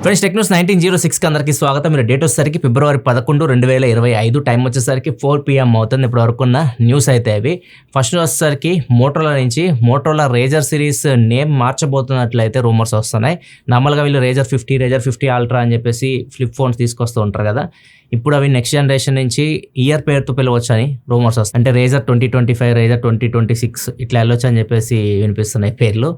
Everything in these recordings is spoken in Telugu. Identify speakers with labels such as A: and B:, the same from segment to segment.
A: ఫ్రెండ్స్ టెక్నోస్ 1906కి అందరికీ స్వాగతం. మీరు డేట్ వచ్చేసరికి ఫిబ్రవరి 11, 2025, టైం వచ్చేసరికి 4 PM అవుతుంది. ఇప్పుడు వరకున్న న్యూస్ అయితే అవి. ఫస్ట్ వచ్చేసరికి మోటోరోలా నుంచి మోటోరోలా రేజర్ సిరీస్ నేమ్ మార్చబోతున్నట్లయితే రూమర్స్ వస్తున్నాయి. నార్మల్గా వీళ్ళు రేజర్ 50 అల్ట్రా అని చెప్పేసి ఫ్లిప్ ఫోన్స్ తీసుకొస్తూ ఉంటారు కదా. ఇప్పుడు అవి నెక్స్ట్ జనరేషన్ నుంచి ఇయర్ పేరుతో పిలవచ్చు అని రూమర్స్ వస్తాయి. అంటే రేజర్ 2025, రేజర్ 2026 ఇట్లా వెళ్ళొచ్చు అని చెప్పేసి వినిపిస్తున్నాయి పేర్లు.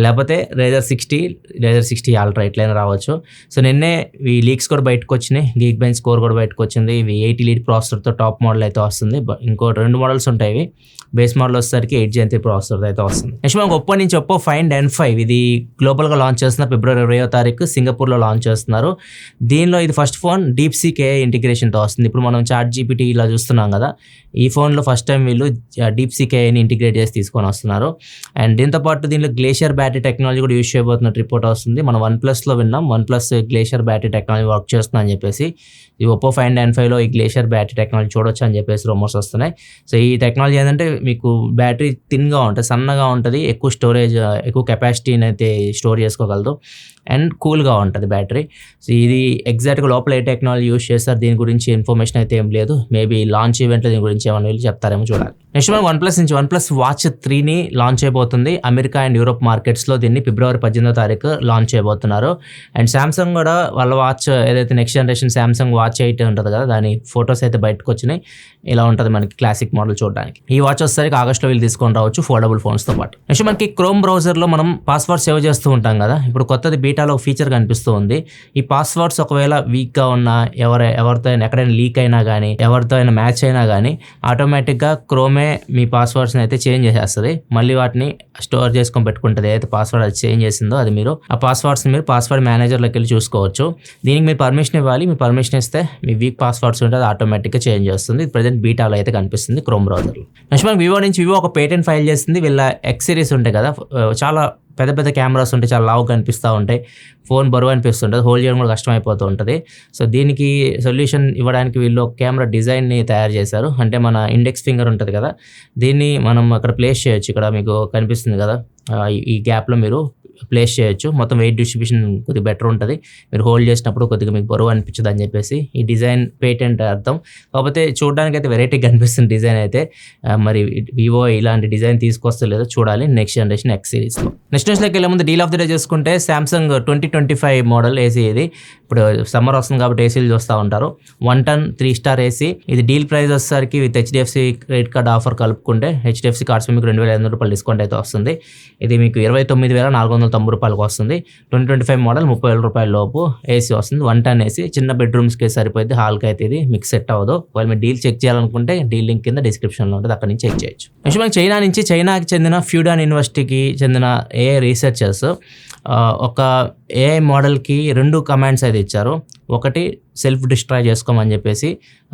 A: లేకపోతే రేజర్ 60 అల్ట్రా ఇట్లయినా రావచ్చు. సో నిన్నే ఈ లీక్స్ కూడా బయటకు వచ్చినాయి. గీక్ బెంచ్ స్కోర్ కూడా బయటకు వచ్చింది. ఇవి 80 లీడ్ ప్రాసెసర్తో టాప్ మోడల్ అయితే వస్తుంది. ఇంకో 2 మోడల్స్ ఉంటాయి. ఇవి బేస్ మోడల్ వచ్చేసరికి 8 Gen 3 ప్రాసెసర్ అయితే వస్తుంది. నెక్స్ట్ మనకు ఒప్పో నుంచి ఒప్పో Find N5 ఇది గ్లోబల్గా లాంచ్ చేస్తున్నారు. ఫిబ్రవరి 20వ తారీఖు సింగపూర్లో లాంచ్ చేస్తున్నారు. దీనిలో ఇది ఫస్ట్ ఫోన్ DeepSeek AI ఇంటిగ్రేషన్తో వస్తుంది. ఇప్పుడు మనం ChatGPT ఇలా చూస్తున్నాం కదా, ఈ ఫోన్లో ఫస్ట్ టైం వీళ్ళు DeepSeek AIని ఇంటిగ్రేట్ చేసి తీసుకొని వస్తున్నారు. అండ్ దీంతోపాటు దీనిలో గ్లేషియర్ బ్యాటరీ టెక్నాలజీ కూడా యూజ్ చేయబోతున్నట్టు రిపోర్ట్ వస్తుంది. మనం OnePlusలో విన్నాం, OnePlus glacier battery technology work చేస్తున్నా అని చెప్పేసి. ఈ ఒప్పో Find N5లో ఈ గ్లేషియర్ బ్యాటరీ టెక్నాలజీ చూడొచ్చు అని చెప్పేసి రూమర్స్ వస్తున్నాయి. సో ఈ టెక్నాలజీ ఏంటంటే మీకు బ్యాటరీ థిన్గా ఉంటుంది, సన్నగా ఉంటుంది, ఎక్కువ స్టోరేజ్, ఎక్కువ కెపాసిటీని అయితే స్టోర్ చేసుకోగలదు అండ్ కూల్గా ఉంటుంది బ్యాటరీ. సో ఇది ఎగ్జాక్ట్గా లోపల ఏ టెక్నాలజీ యూజ్ చేస్తారు దీని గురించి ఇన్ఫర్మేషన్ అయితే ఏం లేదు. మేబీ లాంచ్ ఈవెంట్లో దీని గురించి ఏమైనా వీళ్ళు చెప్తారేమో చూడాలి. నెక్స్ట్ మనం OnePlus నుంచి OnePlus Watch 3ని లాంచ్ చేయబోతుంది. అమెరికా అండ్ యూరోప్ మార్కెట్స్లో దీన్ని ఫిబ్రవరి 18వ తారీఖు లాంచ్ చేయబోతున్నారు. అండ్ సామ్సంగ్ కూడా వాళ్ళ వాచ్ ఏదైతే నెక్స్ట్ జనరేషన్ సామ్సంగ్ Watch 8 ఉంటుంది కదా, దాని ఫొటోస్ అయితే బయటకు వచ్చినాయి. ఇలా ఉంటుంది మనకి క్లాసిక్ మోడల్ చూడడానికి. ఈ వాచ్ వచ్చేసరికి ఆగస్ట్లో వీళ్ళు తీసుకొని రావచ్చు ఫోల్డబుల్ ఫోన్స్తో పాటు. నెక్స్ట్ మనకి క్రోమ్ బ్రౌజర్లో మనం పాస్వర్డ్ సేవ్ చేస్తూ ఉంటాం కదా, ఇప్పుడు కొత్తది బీటాలో ఫీచర్ కనిపిస్తూ ఉంది. ఈ పాస్వర్డ్స్ ఒకవేళ వీక్గా ఉన్నా, ఎవరితో ఎక్కడైనా లీక్ అయినా కానీ, ఎవరితో అయినా మ్యాచ్ అయినా కానీ ఆటోమేటిక్గా క్రోమే మీ పాస్వర్డ్స్ని అయితే చేంజ్ చేసేస్తుంది. మళ్ళీ వాటిని స్టోర్ చేసుకొని పెట్టుకుంటుంది. ఏదైతే పాస్వర్డ్ అది చేంజ్ చేసిందో అది మీరు ఆ పాస్వర్డ్స్ని మీరు పాస్వర్డ్ మేనేజర్లోకి వెళ్ళి చూసుకోవచ్చు. దీనికి మీరు పర్మిషన్ ఇవ్వాలి. మీ పర్మిషన్ ఇస్తే మీ వీక్ పాస్వర్డ్స్ ఉంటే అది ఆటోమేటిక్గా చేంజ్ చేస్తుంది. ప్రజెంట్ బీటాలో అయితే కనిపిస్తుంది క్రోమ్ బ్రౌజర్లో. నెక్స్ట్ మనకి వివో నుంచి వివో ఒక పేటెంట్ ఫైల్ చేసింది. వీళ్ళ X సిరీస్ ఉంటాయి కదా, చాలా పెద్ద పెద్ద కెమెరాస్ ఉంటాయి, చాలా లావు కనిపిస్తూ ఉంటాయి, ఫోన్ బరువు అనిపిస్తుంటుంది, హోల్డ్ చేయడం కూడా కష్టమైపోతూ ఉంటుంది. సో దీనికి సొల్యూషన్ ఇవ్వడానికి వీళ్ళు కెమెరా డిజైన్ని తయారు చేశారు. అంటే మన ఇండెక్స్ ఫింగర్ ఉంటుంది కదా, దీన్ని మనం అక్కడ ప్లేస్ చేయొచ్చు. ఇక్కడ మీకు కనిపిస్తుంది కదా, ఈ గ్యాప్లో మీరు ప్లేస్ చేయొచ్చు. మొత్తం వెయిట్ డిస్ట్రిబ్యూషన్ కొద్దిగా బెటర్ ఉంటుంది. మీరు హోల్డ్ చేసినప్పుడు కొద్దిగా మీకు బరువు అనిపించదు అని చెప్పేసి ఈ డిజైన్ పేటెంట్ అర్థం. కాకపోతే చూడడానికి అయితే వెరైటీగా కనిపిస్తుంది డిజైన్ అయితే. మరి వివో ఇలాంటి డిజైన్ తీసుకొస్తే లేదో చూడాలి నెక్స్ట్ జనరేషన్ X సిరీస్లో. నెక్స్ట్ న్యూస్లోకి వెళ్ళే ముందు డీల్ ఆఫ్ ది డే చూసుకుంటే సామ్సంగ్ 2025 మోడల్ ఏసీ ఇది. ఇప్పుడు సమ్మర్ వస్తుంది కాబట్టి ఏసీలు చూస్తూ ఉంటారు. 1 ton 3 star ఏసీ. ఇది డీల్ ప్రైస్ వచ్చేసరికి with HDFC credit card offer కలుపుకుంటే HDFC కార్డ్స్ మీకు ₹2,500 డిస్కౌంట్ అయితే వస్తుంది. ఇది మీకు ₹29,490 వస్తుంది. 2025 మోడల్ ₹30,000 లోపు ఏసీ వస్తుంది. 1 ton ఏసీ. చిన్న బెడ్రూమ్స్కి సరిపోయింది, హాల్కి అయితే ఇది మీకు సెట్ అవ్వదు. ఒకవేళ మీరు డీల్ చెక్ చేయాలనుకుంటే డీల్ లింక్ కింద డిస్క్రిప్షన్లో ఉంటుంది, అక్కడ నుంచి చెక్ చేయొచ్చు. నెక్స్ట్ మనకి చైనాకి చెందిన ఫ్యూడాన్ యూనివర్సిటీకి చెందిన AI రీసెర్చర్స్ ఒక AI మోడల్కి 2 కమాండ్స్ అయితే ఇచ్చారు. ఒకటి సెల్ఫ్ డిస్ట్రాయ్ చేసుకోమని చెప్పేసి,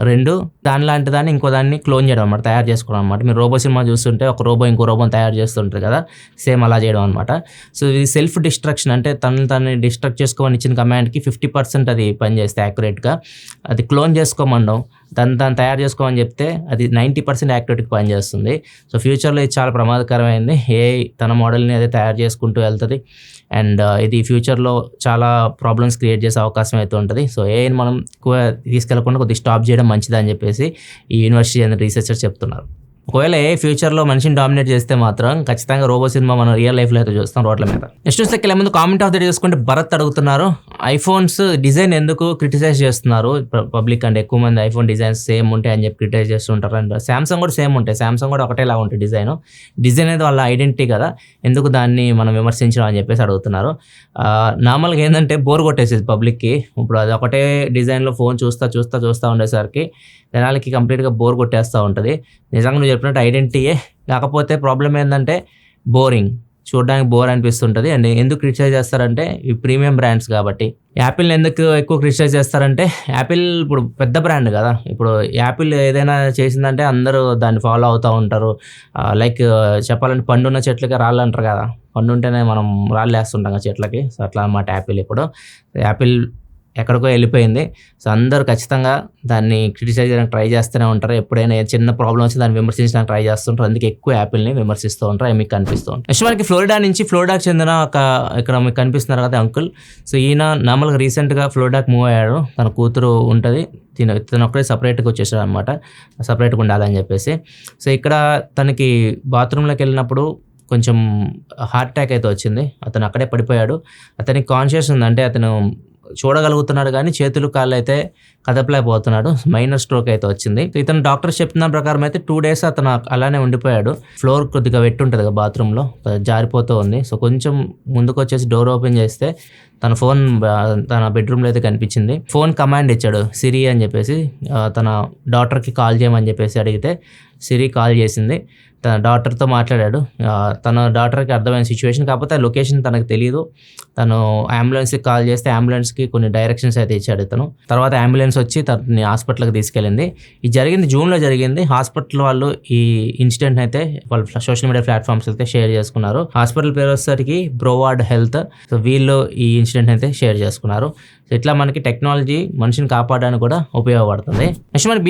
A: 2 దాని లాంటి దాన్ని ఇంకో దాన్ని క్లోన్ చేయడం అనమాట, తయారు చేసుకోవడం అనమాట. మీరు రోబో సినిమా చూస్తుంటే ఒక రోబో ఇంకో రోబోని తయారు చేస్తుంటారు కదా, సేమ్ అలా చేయడం అనమాట. సో ఇది సెల్ఫ్ డిస్ట్రక్షన్, అంటే తనని డిస్ట్రక్ట్ చేసుకోమని ఇచ్చిన కమాండ్కి 50% అది పనిచేస్తే యాక్యురేట్గా. అది క్లోన్ చేసుకోమనడం, దాన్ని తయారు చేసుకోమని చెప్తే అది 90% యాక్యురేట్గా పనిచేస్తుంది. సో ఫ్యూచర్లో ఇది చాలా ప్రమాదకరమైంది. AI తన మోడల్ని అదే తయారు చేసుకుంటూ వెళ్తుంది అండ్ ఇది ఫ్యూచర్లో చాలా ప్రాబ్లమ్స్ క్రియేట్ చేసే అవకాశం అయితే ఉంటుంది. సో AIని మనం ఎక్కువ తీసుకెళ్లకుండా కొద్దిగా స్టాప్ చేయడం మంచిది అని చెప్పేసి ఈ యూనివర్సిటీ అండ్ రీసెర్చర్స్ చెప్తున్నారు. ఒకవేళ ఫ్యూచర్లో మనిషిని డామినేట్ చేస్తే మాత్రం ఖచ్చితంగా రోబో సినిమా మనం రియల్ లైఫ్లో అయితే చూస్తాం రోడ్ల మీద. నెక్స్ట్ న్యూస్లోకి వెళ్ళే ముందు కామెంట్ ఆఫ్ ద డే చూసుకుంటే భరత్ అడుగుతున్నారు, ఐఫోన్స్ డిజైన్ ఎందుకు క్రిటిసైజ్ చేస్తున్నారు పబ్లిక్ అంటే ఎక్కువ మంది ఐఫోన్ డిజైన్స్ సేమ్ ఉంటాయి అని చెప్పి క్రిటిసైజ్ చేస్తుంటారు. అండ్ సామ్సంగ్ కూడా సేమ్ ఉంటాయి, సామ్సంగ్ కూడా ఒకటేలా ఉంటుంది డిజైన్ అనేది వాళ్ళ ఐడెంటిటీ కదా, ఎందుకు దాన్ని మనం విమర్శించడం అని చెప్పేసి అడుగుతున్నారు. నార్మల్గా ఏంటంటే బోర్ కొట్టేసేది పబ్లిక్కి. ఇప్పుడు అది ఒకటే డిజైన్లో ఫోన్ చూస్తూ ఉండేసరికి జనాలకి కంప్లీట్గా బోర్ కొట్టేస్తూ ఉంటుంది. నిజంగా నువ్వు చెప్పినట్టు ఐడెంటిటీయే, కాకపోతే ప్రాబ్లం ఏంటంటే బోరింగ్, చూడడానికి బోర్ అనిపిస్తుంటుంది. అండ్ ఎందుకు క్రిటిసైజ్ చేస్తారంటే ఈ ప్రీమియం బ్రాండ్స్ కాబట్టి. యాపిల్ని ఎందుకు ఎక్కువ క్రిటిసైజ్ చేస్తారంటే యాపిల్ ఇప్పుడు పెద్ద బ్రాండ్ కదా, ఇప్పుడు యాపిల్ ఏదైనా చేసిందంటే అందరూ దాన్ని ఫాలో అవుతూ ఉంటారు. లైక్ చెప్పాలంటే పండున్న చెట్లకి రాళ్ళు అంటారు కదా, పండు ఉంటేనే మనం రాళ్ళు వేస్తుంటాం కదా చెట్లకి. సో అట్లా అన్నమాట యాపిల్. ఇప్పుడు యాపిల్ ఎక్కడికో వెళ్ళిపోయింది. సో అందరూ ఖచ్చితంగా దాన్ని క్రిటిసైజ్ చేయడానికి ట్రై చేస్తూనే ఉంటారు. ఎప్పుడైనా చిన్న ప్రాబ్లం వచ్చి దాన్ని విమర్శించడానికి ట్రై చేస్తుంటారు. అందుకే ఎక్కువ యాపిల్ని విమర్శిస్తూ ఉంటారు. అవి మీకు కనిపిస్తూ ఉంటాయి. నెక్స్ట్ మనకి ఫ్లోరిడాకి చెందిన ఇక్కడ మీకు కనిపిస్తున్నారు కదా అంకుల్. సో ఈయన నార్మల్గా రీసెంట్గా ఫ్లోరిడాకి మూవ్ అయ్యాడు. తన కూతురు ఉంటుంది. తను ఒక్కడే సపరేట్గా వచ్చేసాడు అనమాట, సపరేట్గా ఉండాలని చెప్పేసి. సో ఇక్కడ తనకి బాత్రూంలోకి వెళ్ళినప్పుడు కొంచెం హార్ట్ అటాక్ అయితే వచ్చింది. అతను అక్కడే పడిపోయాడు. అతనికి కాన్షియస్ ఉంది, అంటే అతను చూడగలుగుతున్నాడు కానీ చేతులు కాళ్ళు అయితే కదపలేకపోతున్నాడు. మైనర్ స్ట్రోక్ అయితే వచ్చింది. ఇతను డాక్టర్స్ చెప్తున్న ప్రకారం అయితే 2 days అతను అలానే ఉండిపోయాడు. ఫ్లోర్ కొద్దిగా వెట్టి ఉంటుంది కదా బాత్రూంలో, జారిపోతూ ఉంది. సో కొంచెం ముందుకు వచ్చేసి డోర్ ఓపెన్ చేస్తే తన ఫోన్ తన బెడ్రూమ్లో అయితే కనిపించింది. ఫోన్ కమాండ్ ఇచ్చాడు సిరి అని చెప్పేసి, తన డాటర్కి కాల్ చేయమని చెప్పేసి అడిగితే సిరి కాల్ చేసింది. తన డాటర్తో మాట్లాడాడు. తన డాటర్కి అర్థమైన సిచ్యువేషన్, కాకపోతే ఆ లొకేషన్ తనకు తెలియదు. తను అంబులెన్స్కి కాల్ చేస్తే అంబులెన్స్కి కొన్ని డైరెక్షన్స్ అయితే ఇచ్చాడు ఇతను. తర్వాత అంబులెన్స్ వచ్చి తనని హాస్పిటల్కి తీసుకెళ్ళింది. ఇది జరిగింది జూన్లో జరిగింది. హాస్పిటల్ వాళ్ళు ఈ ఇన్సిడెంట్ అయితే వాళ్ళు సోషల్ మీడియా ప్లాట్ఫామ్స్ అయితే షేర్ చేసుకున్నారు. హాస్పిటల్ పేరు వచ్చేసరికి బ్రోవార్డ్ హెల్త్. సో వీళ్ళు ఈ ఇన్సిడెంట్ అయితే షేర్ చేసుకున్నారు. సో ఇట్లా మనకి టెక్నాలజీ మనిషిని కాపాడడానికి కూడా ఉపయోగపడుతుంది. నెక్స్ట్ మరి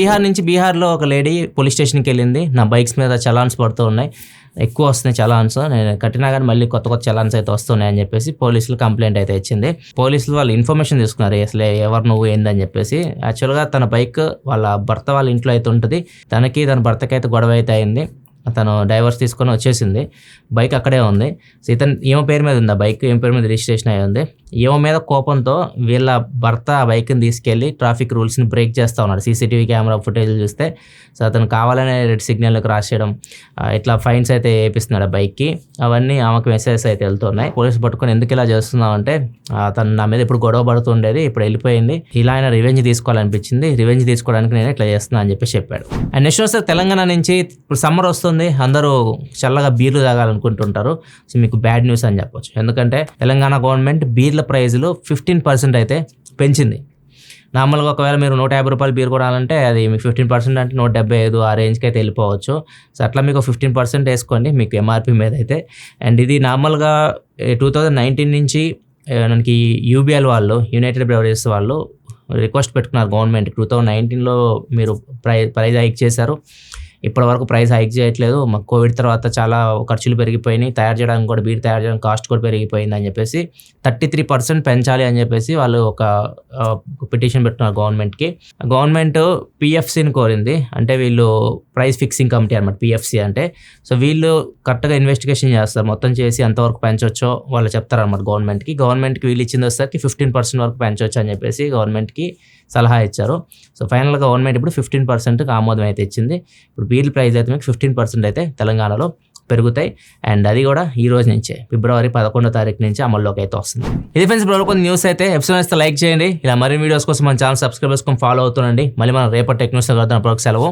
A: బీహార్లో ఒక లేడీ పోలీస్ స్టేషన్కి వెళ్ళింది. నా బైక్స్ మీద చలాన్స్ పడుతూ ఉన్నాయి, ఎక్కువ వస్తున్నాయి చలాన్స్, నేను కట్టినా కానీ మళ్ళీ కొత్త చలాన్స్ అయితే వస్తున్నాయి అని చెప్పేసి పోలీసులు కంప్లైంట్ అయితే ఇచ్చింది. పోలీసులు వాళ్ళు ఇన్ఫర్మేషన్ తీసుకున్నారు, అసలు ఎవరు నువ్వు ఏందని చెప్పేసి. యాక్చువల్గా తన బైక్ వాళ్ళ భర్త వాళ్ళ ఇంట్లో అయితే ఉంటుంది. తనకి తన భర్తకి అయితే గొడవ అయితే అయింది. తను డైవర్స్ తీసుకొని వచ్చేసింది. బైక్ అక్కడే ఉంది. సో ఈమె పేరు మీద ఉంది ఆ బైక్, ఈమె పేరు మీద రిజిస్ట్రేషన్ అయ్యి ఉంది. ఈమె మీద కోపంతో వీళ్ళ భర్త ఆ బైక్ని తీసుకెళ్ళి ట్రాఫిక్ రూల్స్ని బ్రేక్ చేస్తూ ఉన్నాడు. సీసీటీవీ కెమెరా ఫుటేజ్ చూస్తే సో అతను కావాలనే రెడ్ సిగ్నల్ క్రాస్ చేయడం, ఇట్లా ఫైన్స్ అయితే వేపిస్తున్నాడు ఆ బైక్కి. అవన్నీ ఆమెకు మెసేజెస్ అయితే వెళ్తున్నాయి. పోలీసు పట్టుకొని ఎందుకు ఇలా చేస్తున్నావు అంటే, తను నా మీద ఇప్పుడు గొడవ పడుతుండేది, ఇప్పుడు వెళ్ళిపోయింది, ఇలా అయినా రివెంజ్ తీసుకోవాలనిపించింది, రివెంజ్ తీసుకోవడానికి నేను ఇట్లా చేస్తున్నా అని చెప్పి చెప్పాడు. అండ్ నెక్స్ట్ వస్తే తెలంగాణ నుంచి ఇప్పుడు సమ్మర్ వస్తుంది, అందరూ చల్లగా బీర్లు తాగాలనుకుంటుంటారు. సో మీకు బ్యాడ్ న్యూస్ అని చెప్పొచ్చు. ఎందుకంటే తెలంగాణ గవర్నమెంట్ బీర్ల ప్రైజులు 15% అయితే పెంచింది. నార్మల్గా ఒకవేళ మీరు 150 రూపాయలు బీర్ కొనాలంటే అది మీకు 15% అంటే 175 ఆ రేంజ్కి అయితే వెళ్ళిపోవచ్చు. సో అట్లా మీకు 15% వేసుకోండి మీకు ఎంఆర్పి మీద అయితే. అండ్ ఇది నార్మల్గా 2019 నుంచి మనకి యూబీఎల్ వాళ్ళు, యునైటెడ్ బ్రెవరీస్ వాళ్ళు రిక్వెస్ట్ పెట్టుకున్నారు గవర్నమెంట్. 2019లో మీరు ప్రైస్ హైక్ చేశారు, ఇప్పటి వరకు ప్రైస్ హైక్ చేయట్లేదు, మాకు కోవిడ్ తర్వాత చాలా ఖర్చులు పెరిగిపోయినాయి, తయారు చేయడానికి కూడా బీర్ తయారు చేయడానికి కాస్ట్ కూడా పెరిగిపోయింది అని చెప్పేసి 33% పెంచాలి అని చెప్పేసి వాళ్ళు ఒక పిటిషన్ పెట్టుకున్నారు గవర్నమెంట్కి. గవర్నమెంట్ పిఎఫ్సిని కోరింది, అంటే వీళ్ళు ప్రైస్ ఫిక్సింగ్ కమిటీ అనమాట పిఎఫ్సి అంటే. సో వీళ్ళు కరెక్ట్గా ఇన్వెస్టిగేషన్ చేస్తారు, మొత్తం చేసి ఎంతవరకు పెంచవచ్చో వాళ్ళు చెప్తారనమాట గవర్నమెంట్కి. గవర్నమెంట్కి వీళ్ళు ఇచ్చింది వచ్చేసరికి 15% వరకు పెంచవచ్చు అని చెప్పేసి గవర్నమెంట్కి సలహా ఇచ్చారు. సో ఫైనల్గా గవర్నమెంట్ ఇప్పుడు 15%కి ఆమోదం అయితే ఇచ్చింది. ఇప్పుడు బీర్ల ప్రైస్ అయితే మీకు 15% అయితే తెలంగాణలో పెరుగుతాయి. అండ్ అది కూడా ఈ రోజు నుంచే ఫిబ్రవరి 11వ తారీఖు నుంచి అమల్లోకి అయితే వస్తుంది. ఇది ఫ్రెండ్స్ ఇప్పుడు కొన్ని న్యూస్ అయితే. ఎపిసోడ్ అయితే లైక్ చేయండి. ఇలా మరిన్ని వీడియోస్ కోసం మన ఛానల్ సబ్స్క్రైబ్ చేసుకొని ఫాలో అవుతుండండి. మళ్ళీ మనం రేపటి టెక్ న్యూస్ కలుద్దాం. అప్పటికి సెలవు.